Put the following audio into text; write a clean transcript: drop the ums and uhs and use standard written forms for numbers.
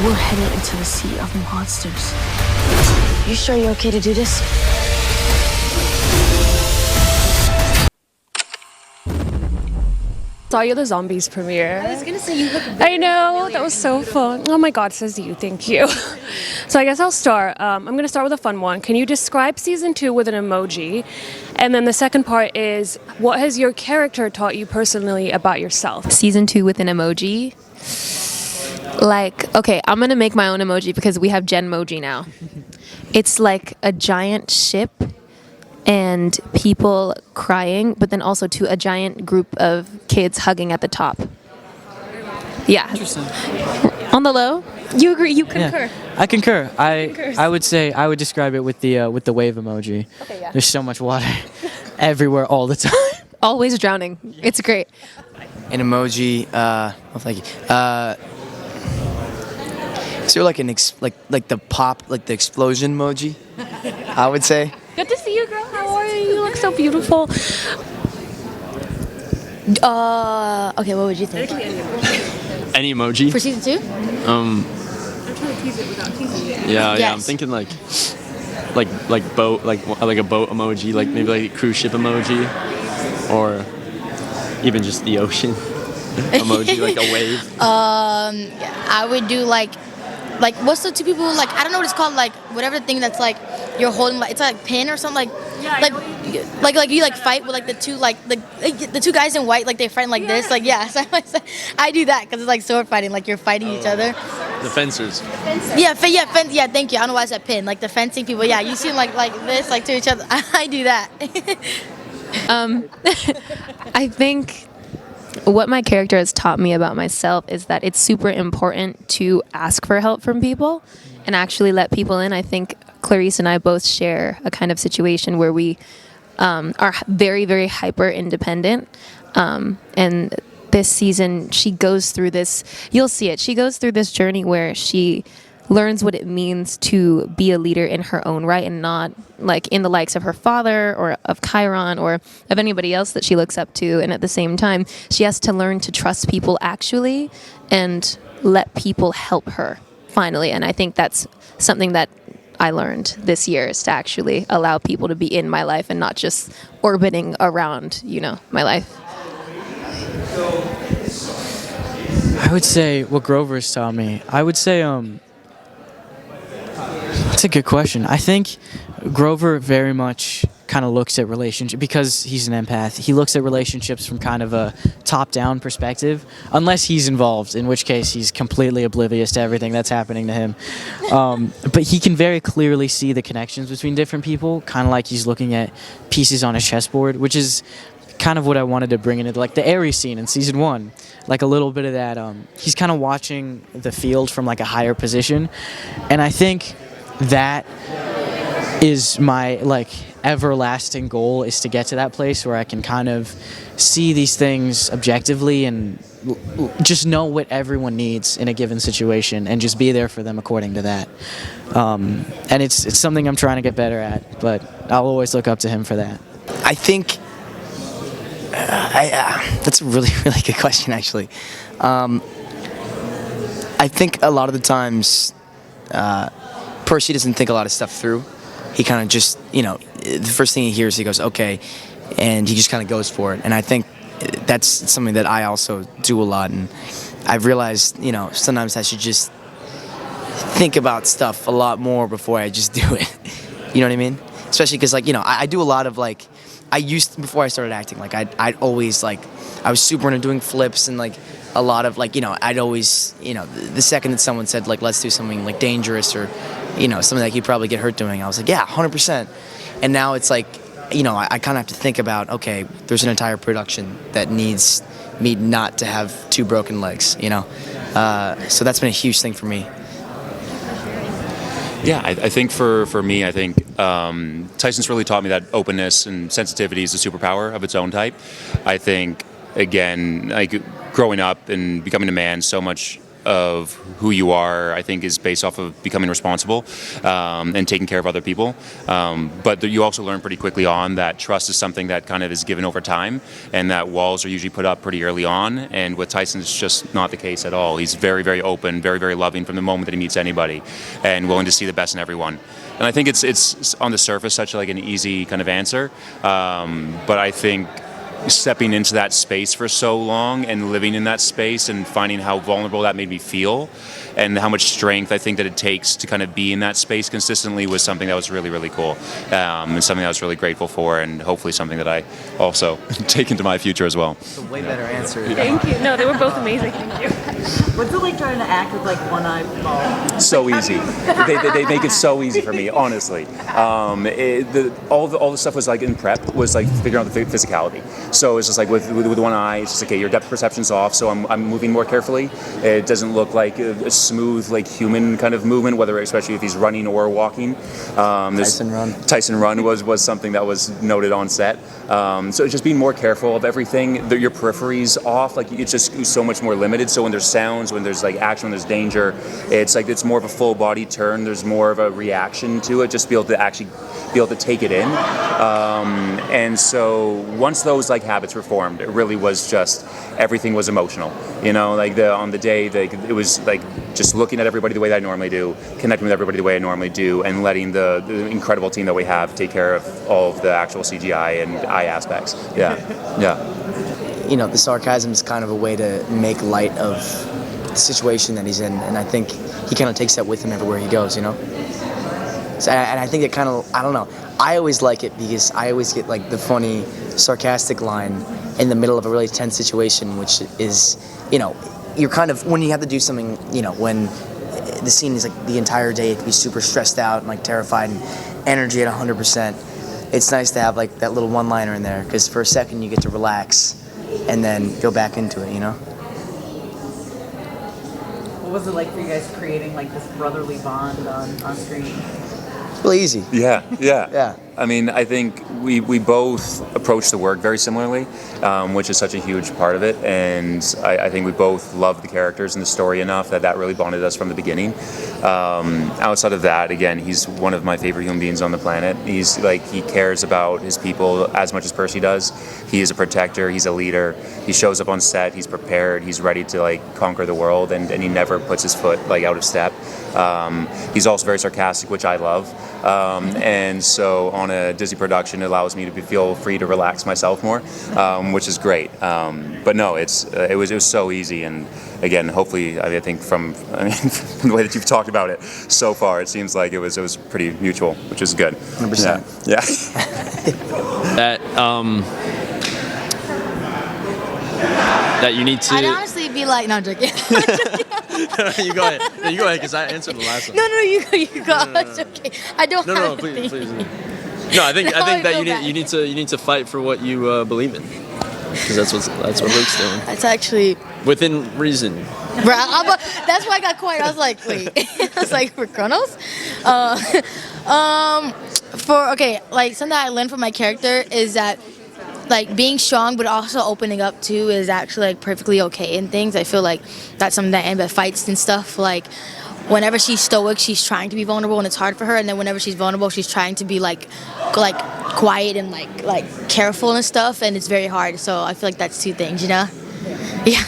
We're headed into the sea of monsters. You sure you're okay to do this? Saw you at the Zombies premiere. I was gonna say you look. I know, that was so fun. Oh my god, says you, thank you. So I guess I'll start. I'm going to start with a fun one. Can you describe season 2 with an emoji? And then the second part is, what has your character taught you personally about yourself? Season 2 with an emoji. Like, okay, I'm gonna make my own emoji because we have Genmoji now. It's like a giant ship and people crying, but then also to a giant group of kids hugging at the top. Yeah. Interesting. On the low? You agree? You concur? Yeah, I concur. I would say I would describe it with the wave emoji. Okay, yeah. There's so much water everywhere all the time. Always drowning. It's great. An emoji. Well, thank you. Is there like like the pop, like the explosion emoji? I would say. Good to see you, girl. How are you? You look so beautiful. Okay, what would you think? Any emoji? For season 2? Um, I'm trying to tease it without teasing it. yeah, I'm Yes. thinking like boat, like a boat emoji, like maybe like a cruise ship emoji, or even just the ocean emoji, like a wave. I would do like what's the two people like? I don't know what it's called. Like whatever thing that's like you're holding. Like it's like a pin or something. Like Yeah, I like know like you like fight with like the two like the two guys in white. Like they fight like this. Like yeah. So I do that because it's like sword fighting. Like you're fighting each other. The fencers. Yeah, yeah. Thank you. I don't know why I said pin. Like the fencing people. Yeah, you see them like this like to each other. I do that. I think what my character has taught me about myself is that it's super important to ask for help from people and actually let people in. I think Clarice and I both share a kind of situation where we are very, very hyper independent. And this season, she goes through this, you'll see it, she goes through this journey where she learns what it means to be a leader in her own right and not like in the likes of her father or of Chiron or of anybody else that she looks up to. And at the same time, she has to learn to trust people actually and let people help her finally. And I think that's something that I learned this year, is to actually allow people to be in my life and not just orbiting around, my life. I would say what Grover's taught me. I would say that's a good question. I think Grover very much kind of looks at relationship because he's an empath. He looks at relationships from kind of a top-down perspective, unless he's involved, in which case he's completely oblivious to everything that's happening to him. But he can very clearly see the connections between different people, kind of like he's looking at pieces on a chessboard, which is kind of what I wanted to bring into like the Ares scene in season 1. Like a little bit of that. He's kind of watching the field from like a higher position, and I think that is my like everlasting goal, is to get to that place where I can kind of see these things objectively and just know what everyone needs in a given situation and just be there for them according to that. And it's something I'm trying to get better at, but I'll always look up to him for that. I think that's a really, really good question, actually. I think a lot of the times Percy doesn't think a lot of stuff through. He kind of just, the first thing he hears, he goes, okay, and he just kind of goes for it. And I think that's something that I also do a lot. And I've realized, sometimes I should just think about stuff a lot more before I just do it. You know what I mean? Especially because, I do a lot of, before I started acting, I'd always, I was super into doing flips and, a lot of, I'd always, the second that someone said, let's do something, dangerous or, something that you'd probably get hurt doing, I was like, yeah, 100%. And now it's I kind of have to think about, okay, there's an entire production that needs me not to have 2 broken legs, So that's been a huge thing for me. Yeah, I think for me, I think Tyson's really taught me that openness and sensitivity is a superpower of its own type. I think, again, growing up and becoming a man, so much of who you are, I think, is based off of becoming responsible and taking care of other people. But you also learn pretty quickly on that trust is something that kind of is given over time, and that walls are usually put up pretty early on. And with Tyson, it's just not the case at all. He's very, very open, very, very loving from the moment that he meets anybody, and willing to see the best in everyone. And I think it's on the surface such like an easy kind of answer, but I think stepping into that space for so long and living in that space and finding how vulnerable that made me feel and how much strength I think that it takes to kind of be in that space consistently was something that was really, really cool, and something I was really grateful for, and hopefully something that I also take into my future as well. It's a way better answer. Thank you. No, they were both amazing. Thank you. What's it like trying to act with like one eyeball? So easy. They make it so easy for me, honestly. All the stuff was like in prep was like figuring out the physicality. So it's just like with one eye, it's just okay. Your depth perception's off, so I'm moving more carefully. It doesn't look like a smooth like human kind of movement, whether especially if he's running or walking. Tyson Run was something that was noted on set. So it's just being more careful of everything. Your periphery's off. Like it's just so much more limited. So when there's sounds, when there's like action, when there's danger, it's more of a full body turn. There's more of a reaction to it. Just be able to actually be able to take it in. And so once those like habits were formed, it really was just everything was emotional. You know, like on the day, it was like just looking at everybody the way that I normally do, connecting with everybody the way I normally do, and letting the incredible team that we have take care of all of the actual CGI and eye aspects. Yeah. You know, the sarcasm is kind of a way to make light of the situation that he's in, and I think he kind of takes that with him everywhere he goes, you know? So, and I think it kind of, I don't know, I always like it because I always get like the funny, sarcastic line in the middle of a really tense situation, which is, you know, you're kind of, when you have to do something, you know, when the scene is like the entire day, it can be super stressed out and like terrified and energy at 100%. It's nice to have like that little one-liner in there because for a second you get to relax and then go back into it, you know? What was it like for you guys creating like this brotherly bond on screen? Really easy. Yeah. I mean, I think we both approach the work very similarly, which is such a huge part of it. And I think we both love the characters and the story enough that really bonded us from the beginning. Outside of that, again, he's one of my favorite human beings on the planet. He's like, he cares about his people as much as Percy does. He is a protector. He's a leader. He shows up on set. He's prepared. He's ready to like conquer the world, and he never puts his foot like out of step. He's also very sarcastic, which I love. And so on a Disney production, it allows me to feel free to relax myself more, which is great. But no, it was so easy, and again, hopefully, I think from the way that you've talked about it so far, it seems like it was pretty mutual, which is good. 100%. Yeah. That you need to. I'd honestly be like, no, I'm joking. You go ahead. No, you go ahead, because I answered the last one. No, you go. It's okay. I don't have No, anything. please. No, I think that you need to fight for what you believe in, because that's what Luke's doing. That's actually Within reason. that's why I got quiet. I was like, wait. I was like, for Kronos? Like something I learned from my character is that like being strong but also opening up too is actually like perfectly okay in things. I feel like that's something that Annabeth fights and stuff. Like whenever she's stoic, she's trying to be vulnerable and it's hard for her, and then whenever she's vulnerable, she's trying to be like quiet and like careful and stuff, and it's very hard. So I feel like that's two things, you know? Yeah.